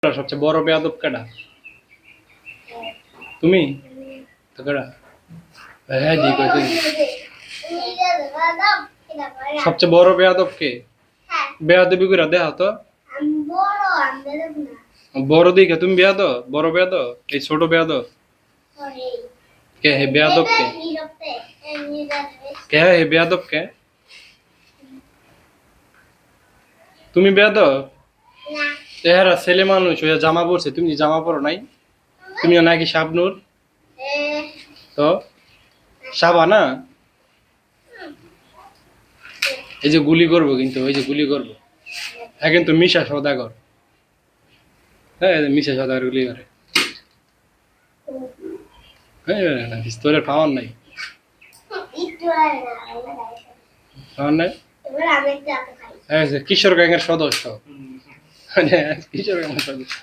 সবচেয়ে বড় বেয়াদব কেডা? তুমি তো কেডা? হ্যাঁ জি কই তুমি। সবচেয়ে বড় বেয়াদব কে? বেয়াদবি করে দেখা তো। বড় দিকে তুমি বেয়াদব, বড় বেয়াদব, এই ছোট বেয়াদব কে? হে বেয়াদব কে? কে হে বেয়াদব কে? তুমি বেয়াদব? এরা ছেলে মানুষ হয়ে জামা পরছে, তুমি জামা পরো নাই? তুমিও নাকি শাবনূর? তো সাবা না? এই যে গুলি করবো কিন্তু, ওই যে গুলি করবো। হ্যাঁ কিন্তু মিশা সদাগর। হ্যাঁ মিশা সদাগর গুলি করে। হ্যাঁ পিস্তলের পাওয়ার নাই। পাওয়ার নাই? হ্যাঁ কিশোর গ্যাংয়ের সদস্য। কিশোর গ্যাংয়ের সদস্য।